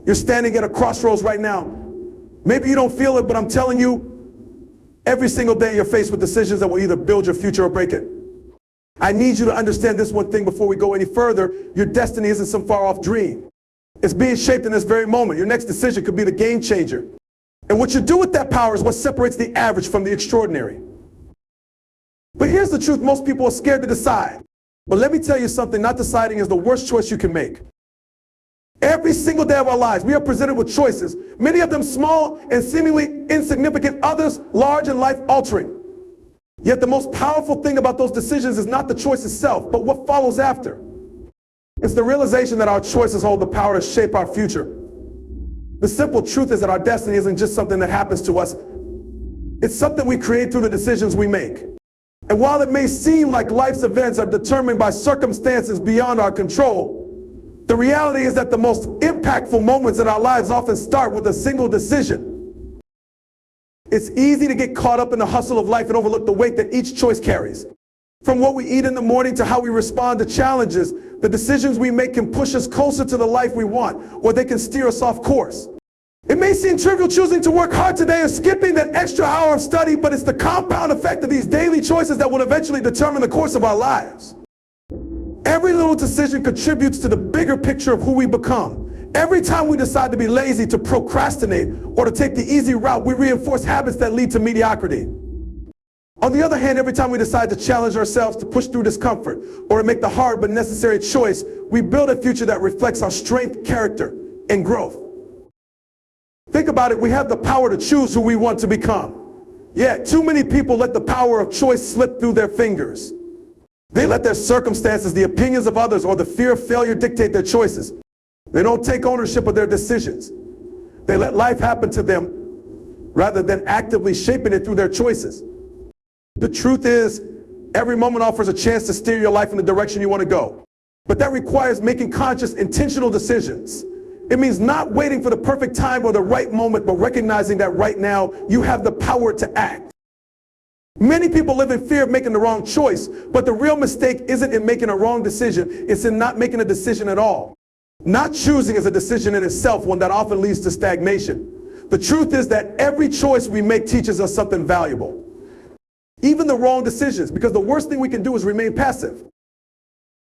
You're standing at a crossroads right now. Maybe you don't feel it, but I'm telling you, every single day you're faced with decisions that will either build your future or break it. I need you to understand this one thing before we go any further. Your destiny isn't some far-off dream. It's being shaped in this very moment. Your next decision could be the game changer. And what you do with that power is what separates the average from the extraordinary. But here's the truth, most people are scared to decide. But let me tell you something, not deciding is the worst choice you can make. Every single day of our lives, we are presented with choices, many of them small and seemingly insignificant, others large and life-altering. Yet the most powerful thing about those decisions is not the choice itself, but what follows after. It's the realization that our choices hold the power to shape our future. The simple truth is that our destiny isn't just something that happens to us. It's something we create through the decisions we make. And while it may seem like life's events are determined by circumstances beyond our control, the reality is that the most impactful moments in our lives often start with a single decision. It's easy to get caught up in the hustle of life and overlook the weight that each choice carries. From what we eat in the morning to how we respond to challenges, the decisions we make can push us closer to the life we want, or they can steer us off course. It may seem trivial choosing to work hard today or skipping that extra hour of study, but it's the compound effect of these daily choices that will eventually determine the course of our lives. Every little decision contributes to the bigger picture of who we become. Every time we decide to be lazy, to procrastinate, or to take the easy route, we reinforce habits that lead to mediocrity. On the other hand, every time we decide to challenge ourselves, to push through discomfort, or to make the hard but necessary choice, we build a future that reflects our strength, character, and growth. Think about it, we have the power to choose who we want to become. Yet, too many people let the power of choice slip through their fingers. They let their circumstances, the opinions of others, or the fear of failure dictate their choices. They don't take ownership of their decisions. They let life happen to them rather than actively shaping it through their choices. The truth is, every moment offers a chance to steer your life in the direction you want to go. But that requires making conscious, intentional decisions. It means not waiting for the perfect time or the right moment, but recognizing that right now you have the power to act. Many people live in fear of making the wrong choice, but the real mistake isn't in making a wrong decision, it's in not making a decision at all. Not choosing is a decision in itself, one that often leads to stagnation. The truth is that every choice we make teaches us something valuable. Even the wrong decisions, because the worst thing we can do is remain passive.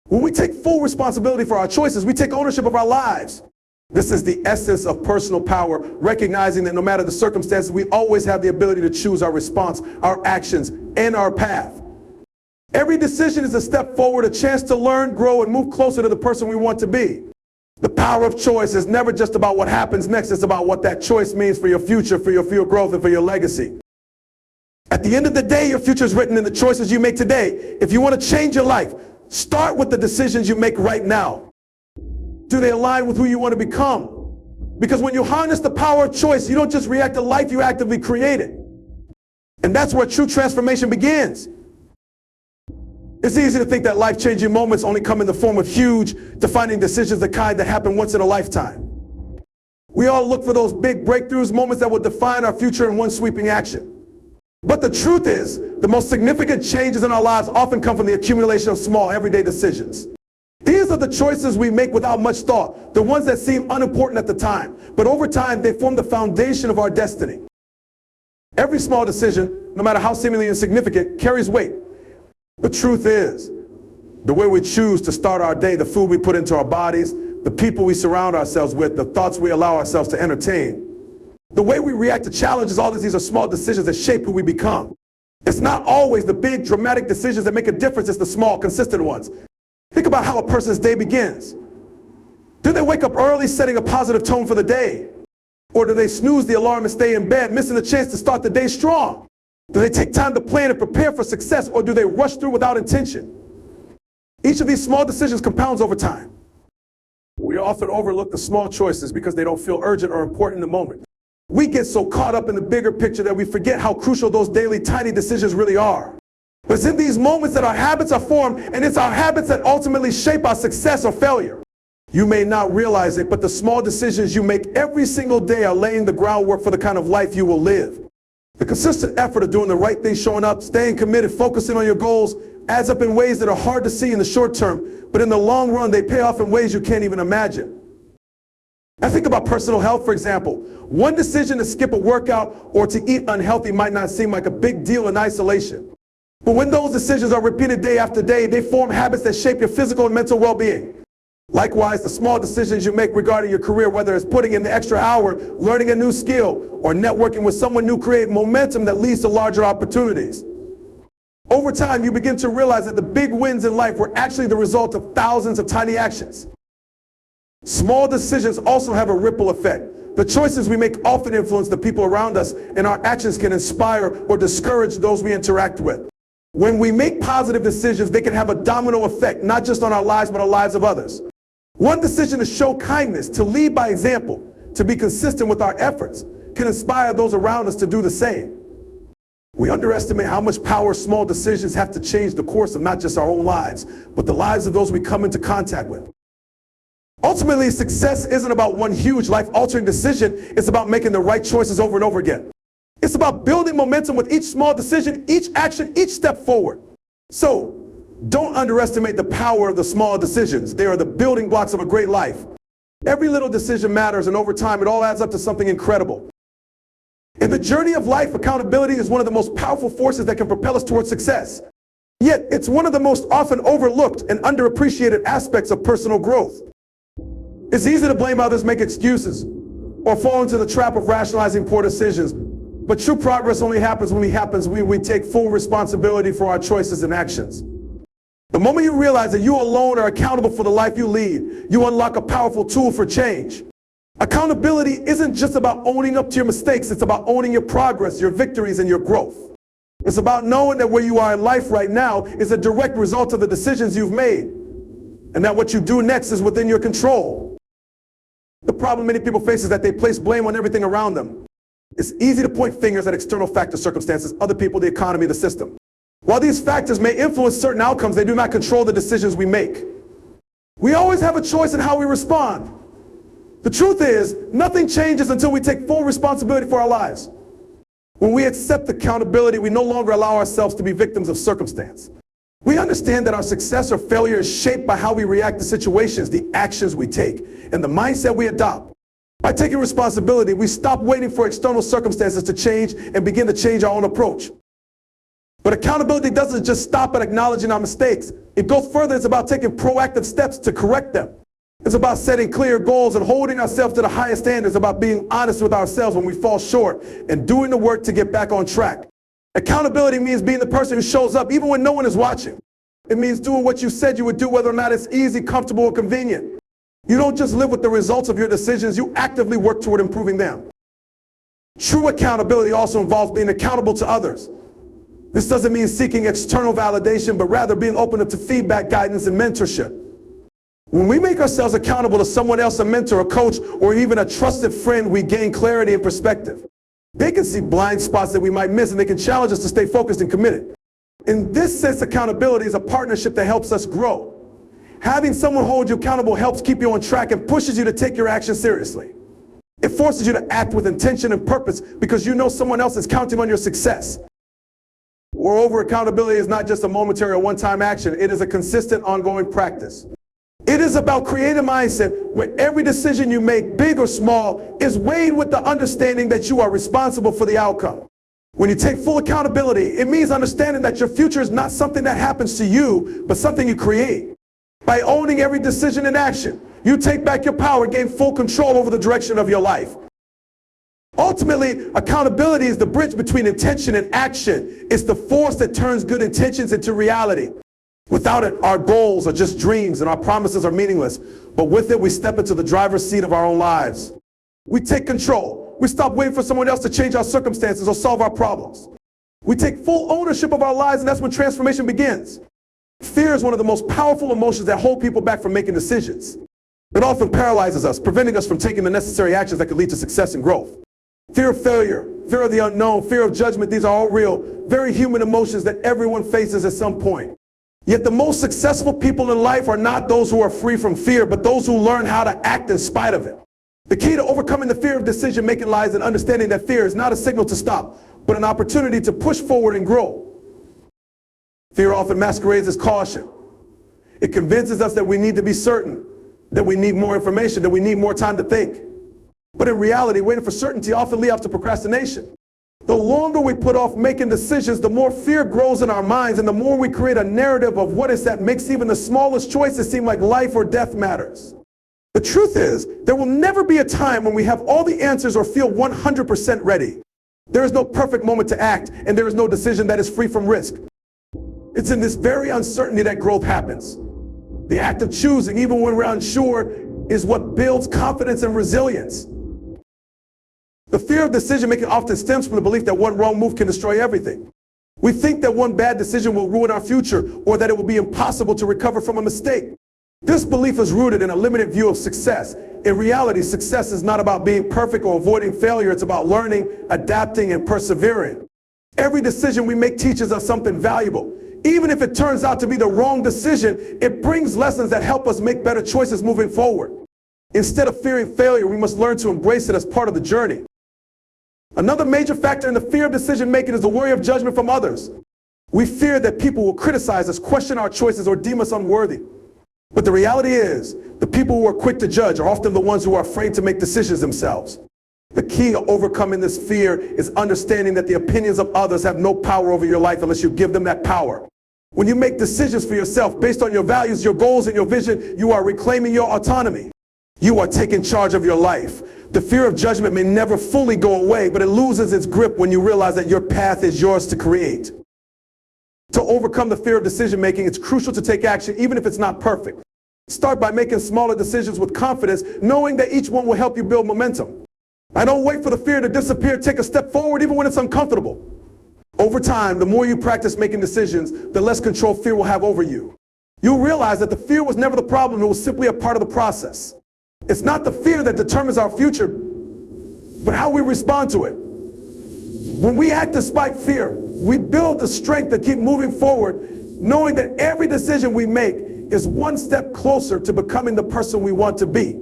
When we take full responsibility for our choices, we take ownership of our lives. This is the essence of personal power, recognizing that no matter the circumstances, we always have the ability to choose our response, our actions, and our path. Every decision is a step forward, a chance to learn, grow, and move closer to the person we want to be. The power of choice is never just about what happens next, it's about what that choice means for your future, for your growth, and for your legacy. At the end of the day, your future is written in the choices you make today. If you want to change your life, start with the decisions you make right now. Do they align with who you want to become? Because when you harness the power of choice, you don't just react to life, you actively create it. And that's where true transformation begins. It's easy to think that life-changing moments only come in the form of huge, defining decisions, the kind that happen once in a lifetime. We all look for those big breakthroughs, moments that will define our future in one sweeping action. But the truth is, the most significant changes in our lives often come from the accumulation of small, everyday decisions. These are the choices we make without much thought, the ones that seem unimportant at the time, but over time they form the foundation of our destiny. Every small decision, no matter how seemingly insignificant, carries weight. The truth is, the way we choose to start our day, the food we put into our bodies, the people we surround ourselves with, the thoughts we allow ourselves to entertain, the way we react to challenges, all of these are small decisions that shape who we become. It's not always the big, dramatic decisions that make a difference, it's the small, consistent ones. Think about how a person's day begins. Do they wake up early, setting a positive tone for the day? Or do they snooze the alarm and stay in bed, missing the chance to start the day strong? Do they take time to plan and prepare for success, or do they rush through without intention? Each of these small decisions compounds over time. We often overlook the small choices because they don't feel urgent or important in the moment. We get so caught up in the bigger picture that we forget how crucial those daily tiny decisions really are. But it's in these moments that our habits are formed, and it's our habits that ultimately shape our success or failure. You may not realize it, but the small decisions you make every single day are laying the groundwork for the kind of life you will live. The consistent effort of doing the right thing, showing up, staying committed, focusing on your goals, adds up in ways that are hard to see in the short term, but in the long run, they pay off in ways you can't even imagine. I think about personal health, for example. One decision to skip a workout or to eat unhealthy might not seem like a big deal in isolation. But when those decisions are repeated day after day, they form habits that shape your physical and mental well-being. Likewise, the small decisions you make regarding your career, whether it's putting in the extra hour, learning a new skill, or networking with someone new, create momentum that leads to larger opportunities. Over time, you begin to realize that the big wins in life were actually the result of thousands of tiny actions. Small decisions also have a ripple effect. The choices we make often influence the people around us, and our actions can inspire or discourage those we interact with. When we make positive decisions, they can have a domino effect, not just on our lives, but on the lives of others. One decision to show kindness, to lead by example, to be consistent with our efforts, can inspire those around us to do the same. We underestimate how much power small decisions have to change the course of not just our own lives, but the lives of those we come into contact with. Ultimately, success isn't about one huge life-altering decision. It's about making the right choices over and over again. It's about building momentum with each small decision, each action, each step forward. So, don't underestimate the power of the small decisions. They are the building blocks of a great life. Every little decision matters, and over time, it all adds up to something incredible. In the journey of life, accountability is one of the most powerful forces that can propel us towards success. Yet, it's one of the most often overlooked and underappreciated aspects of personal growth. It's easy to blame others, make excuses, or fall into the trap of rationalizing poor decisions. But true progress only happens when we take full responsibility for our choices and actions. The moment you realize that you alone are accountable for the life you lead, you unlock a powerful tool for change. Accountability isn't just about owning up to your mistakes, it's about owning your progress, your victories, and your growth. It's about knowing that where you are in life right now is a direct result of the decisions you've made, and that what you do next is within your control. The problem many people face is that they place blame on everything around them. It's easy to point fingers at external factors, circumstances, other people, the economy, the system. While these factors may influence certain outcomes, they do not control the decisions we make. We always have a choice in how we respond. The truth is, nothing changes until we take full responsibility for our lives. When we accept accountability, we no longer allow ourselves to be victims of circumstance. We understand that our success or failure is shaped by how we react to situations, the actions we take, and the mindset we adopt. By taking responsibility, we stop waiting for external circumstances to change and begin to change our own approach. But accountability doesn't just stop at acknowledging our mistakes. It goes further. It's about taking proactive steps to correct them. It's about setting clear goals and holding ourselves to the highest standards, about being honest with ourselves when we fall short and doing the work to get back on track. Accountability means being the person who shows up even when no one is watching. It means doing what you said you would do, whether or not it's easy, comfortable, or convenient. You don't just live with the results of your decisions, you actively work toward improving them. True accountability also involves being accountable to others. This doesn't mean seeking external validation, but rather being open up to feedback, guidance, and mentorship. When we make ourselves accountable to someone else, a mentor, a coach, or even a trusted friend, we gain clarity and perspective. They can see blind spots that we might miss, and they can challenge us to stay focused and committed. In this sense, accountability is a partnership that helps us grow. Having someone hold you accountable helps keep you on track and pushes you to take your action seriously. It forces you to act with intention and purpose because you know someone else is counting on your success. Moreover, accountability is not just a momentary or one-time action. It is a consistent, ongoing practice. It is about creating a mindset where every decision you make, big or small, is weighed with the understanding that you are responsible for the outcome. When you take full accountability, it means understanding that your future is not something that happens to you, but something you create. By owning every decision and action, you take back your power and gain full control over the direction of your life. Ultimately, accountability is the bridge between intention and action. It's the force that turns good intentions into reality. Without it, our goals are just dreams and our promises are meaningless. But with it, we step into the driver's seat of our own lives. We take control. We stop waiting for someone else to change our circumstances or solve our problems. We take full ownership of our lives, and that's when transformation begins. Fear is one of the most powerful emotions that hold people back from making decisions. It often paralyzes us, preventing us from taking the necessary actions that could lead to success and growth. Fear of failure, fear of the unknown, fear of judgment, these are all real, very human emotions that everyone faces at some point. Yet the most successful people in life are not those who are free from fear, but those who learn how to act in spite of it. The key to overcoming the fear of decision making lies in understanding that fear is not a signal to stop, but an opportunity to push forward and grow. Fear often masquerades as caution. It convinces us that we need to be certain, that we need more information, that we need more time to think. But in reality, waiting for certainty often leads to procrastination. The longer we put off making decisions, the more fear grows in our minds, and the more we create a narrative of what is that makes even the smallest choices seem like life or death matters. The truth is, there will never be a time when we have all the answers or feel 100% ready. There is no perfect moment to act, and there is no decision that is free from risk. It's in this very uncertainty that growth happens. The act of choosing, even when we're unsure, is what builds confidence and resilience. The fear of decision-making often stems from the belief that one wrong move can destroy everything. We think that one bad decision will ruin our future, or that it will be impossible to recover from a mistake. This belief is rooted in a limited view of success. In reality, success is not about being perfect or avoiding failure. It's about learning, adapting, and persevering. Every decision we make teaches us something valuable. Even if it turns out to be the wrong decision, it brings lessons that help us make better choices moving forward. Instead of fearing failure, we must learn to embrace it as part of the journey. Another major factor in the fear of decision-making is the worry of judgment from others. We fear that people will criticize us, question our choices, or deem us unworthy. But the reality is, the people who are quick to judge are often the ones who are afraid to make decisions themselves. The key to overcoming this fear is understanding that the opinions of others have no power over your life unless you give them that power. When you make decisions for yourself based on your values, your goals, and your vision, you are reclaiming your autonomy. You are taking charge of your life. The fear of judgment may never fully go away, but it loses its grip when you realize that your path is yours to create. To overcome the fear of decision-making, it's crucial to take action, even if it's not perfect. Start by making smaller decisions with confidence, knowing that each one will help you build momentum. I don't wait for the fear to disappear. Take a step forward, even when it's uncomfortable. Over time, the more you practice making decisions, the less control fear will have over you. You'll realize that the fear was never the problem. It was simply a part of the process. It's not the fear that determines our future, but how we respond to it. When we act despite fear, we build the strength to keep moving forward, knowing that every decision we make is one step closer to becoming the person we want to be.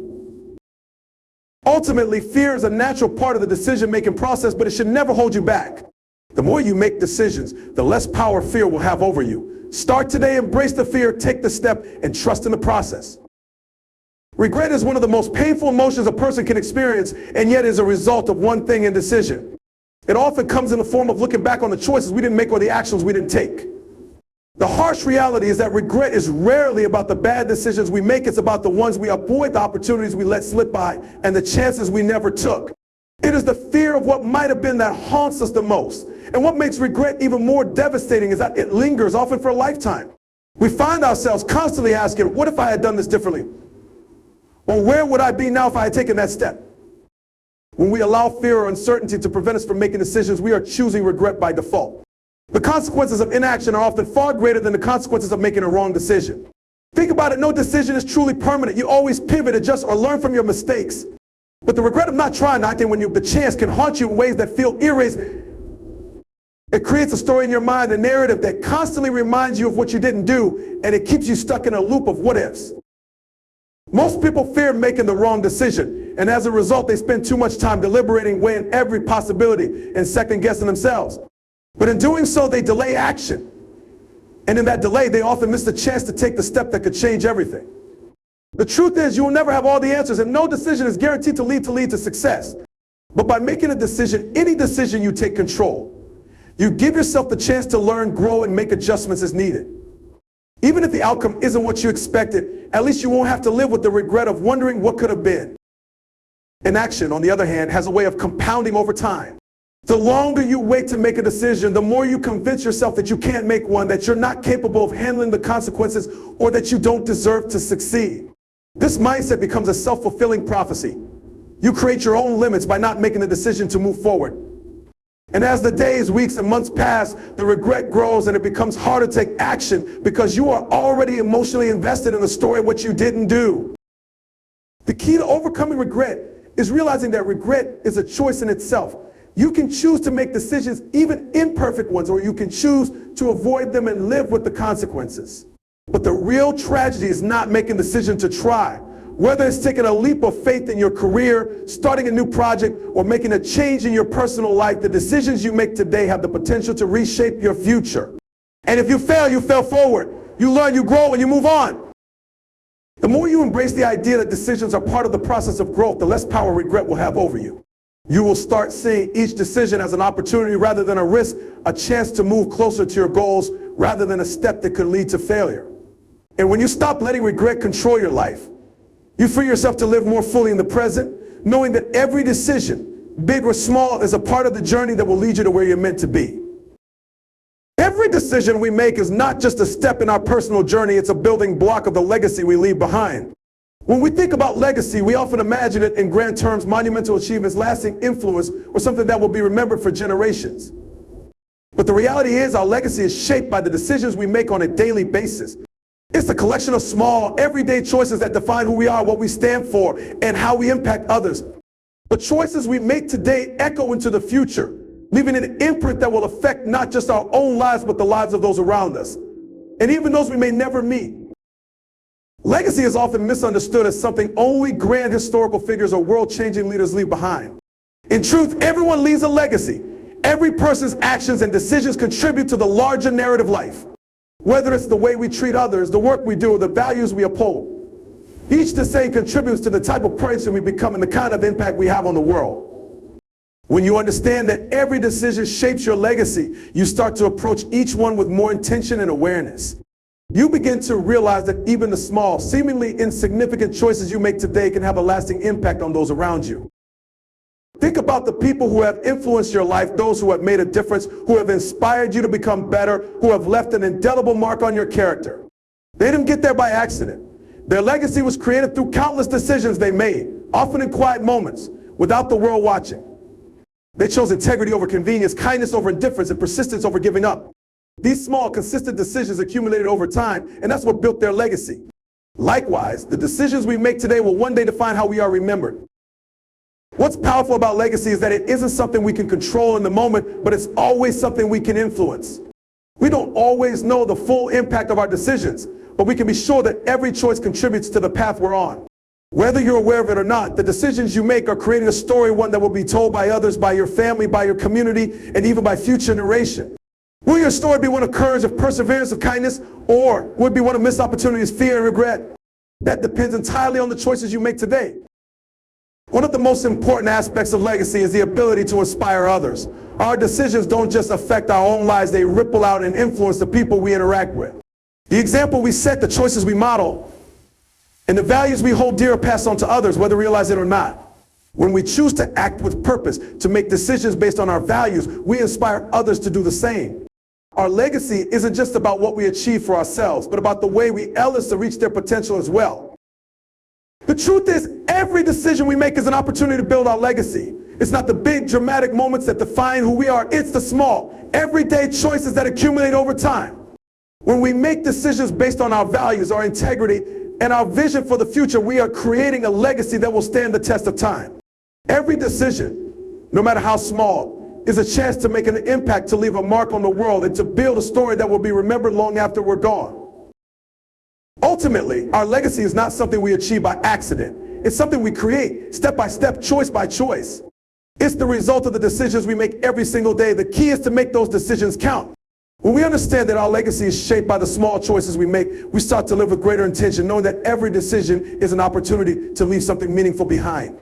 Ultimately, fear is a natural part of the decision-making process, but it should never hold you back. The more you make decisions, the less power fear will have over you. Start today, embrace the fear, take the step, and trust in the process. Regret is one of the most painful emotions a person can experience, and yet is a result of one thing: indecision. It often comes in the form of looking back on the choices we didn't make or the actions we didn't take. The harsh reality is that regret is rarely about the bad decisions we make. It's about the ones we avoid, the opportunities we let slip by, and the chances we never took. It is the fear of what might have been that haunts us the most. And what makes regret even more devastating is that it lingers, often for a lifetime. We find ourselves constantly asking, what if I had done this differently? Or where would I be now if I had taken that step? When we allow fear or uncertainty to prevent us from making decisions, we are choosing regret by default. The consequences of inaction are often far greater than the consequences of making a wrong decision. Think about it, no decision is truly permanent. You always pivot, adjust, or learn from your mistakes. But the regret of not trying, acting when the chance can haunt you in ways that feel erased. It creates a story in your mind, a narrative that constantly reminds you of what you didn't do, and it keeps you stuck in a loop of what ifs. Most people fear making the wrong decision, and as a result, they spend too much time deliberating, weighing every possibility, and second-guessing themselves. But in doing so, they delay action. And in that delay, they often miss the chance to take the step that could change everything. The truth is, you will never have all the answers, and no decision is guaranteed to lead to success. But by making a decision, any decision, you take control. You give yourself the chance to learn, grow, and make adjustments as needed. Even if the outcome isn't what you expected, at least you won't have to live with the regret of wondering what could have been. Inaction, on the other hand, has a way of compounding over time. The longer you wait to make a decision, the more you convince yourself that you can't make one, that you're not capable of handling the consequences, or that you don't deserve to succeed. This mindset becomes a self-fulfilling prophecy. You create your own limits by not making the decision to move forward. And as the days, weeks, and months pass, the regret grows and it becomes harder to take action because you are already emotionally invested in the story of what you didn't do. The key to overcoming regret is realizing that regret is a choice in itself. You can choose to make decisions, even imperfect ones, or you can choose to avoid them and live with the consequences. But the real tragedy is not making the decision to try. Whether it's taking a leap of faith in your career, starting a new project, or making a change in your personal life, the decisions you make today have the potential to reshape your future. And if you fail forward. You learn, you grow, and you move on. The more you embrace the idea that decisions are part of the process of growth, the less power regret will have over you. You will start seeing each decision as an opportunity rather than a risk, a chance to move closer to your goals rather than a step that could lead to failure. And when you stop letting regret control your life, you free yourself to live more fully in the present, knowing that every decision, big or small, is a part of the journey that will lead you to where you're meant to be. Every decision we make is not just a step in our personal journey, it's a building block of the legacy we leave behind. When we think about legacy, we often imagine it in grand terms, monumental achievements, lasting influence, or something that will be remembered for generations. But the reality is our legacy is shaped by the decisions we make on a daily basis. It's a collection of small, everyday choices that define who we are, what we stand for, and how we impact others. The choices we make today echo into the future, leaving an imprint that will affect not just our own lives, but the lives of those around us, and even those we may never meet. Legacy is often misunderstood as something only grand historical figures or world-changing leaders leave behind. In truth, everyone leaves a legacy. Every person's actions and decisions contribute to the larger narrative life. Whether it's the way we treat others, the work we do, or the values we uphold. Each decision contributes to the type of person we become and the kind of impact we have on the world. When you understand that every decision shapes your legacy, you start to approach each one with more intention and awareness. You begin to realize that even the small, seemingly insignificant choices you make today can have a lasting impact on those around you. Think about the people who have influenced your life, those who have made a difference, who have inspired you to become better, who have left an indelible mark on your character. They didn't get there by accident. Their legacy was created through countless decisions they made, often in quiet moments, without the world watching. They chose integrity over convenience, kindness over indifference, and persistence over giving up. These small, consistent decisions accumulated over time, and that's what built their legacy. Likewise, the decisions we make today will one day define how we are remembered. What's powerful about legacy is that it isn't something we can control in the moment, but it's always something we can influence. We don't always know the full impact of our decisions, but we can be sure that every choice contributes to the path we're on. Whether you're aware of it or not, the decisions you make are creating a story, one that will be told by others, by your family, by your community, and even by future generations. Will your story be one of courage, of perseverance, of kindness, or will it be one of missed opportunities, fear, and regret? That depends entirely on the choices you make today. One of the most important aspects of legacy is the ability to inspire others. Our decisions don't just affect our own lives, they ripple out and influence the people we interact with. The example we set, the choices we model, and the values we hold dear are passed on to others, whether we realize it or not. When we choose to act with purpose, to make decisions based on our values, we inspire others to do the same. Our legacy isn't just about what we achieve for ourselves, but about the way we help others to reach their potential as well. The truth is, every decision we make is an opportunity to build our legacy. It's not the big dramatic moments that define who we are, it's the small, everyday choices that accumulate over time. When we make decisions based on our values, our integrity, and our vision for the future, we are creating a legacy that will stand the test of time. Every decision, no matter how small, is a chance to make an impact, to leave a mark on the world, and to build a story that will be remembered long after we're gone. Ultimately, our legacy is not something we achieve by accident. It's something we create, step by step, choice by choice. It's the result of the decisions we make every single day. The key is to make those decisions count. When we understand that our legacy is shaped by the small choices we make, we start to live with greater intention, knowing that every decision is an opportunity to leave something meaningful behind.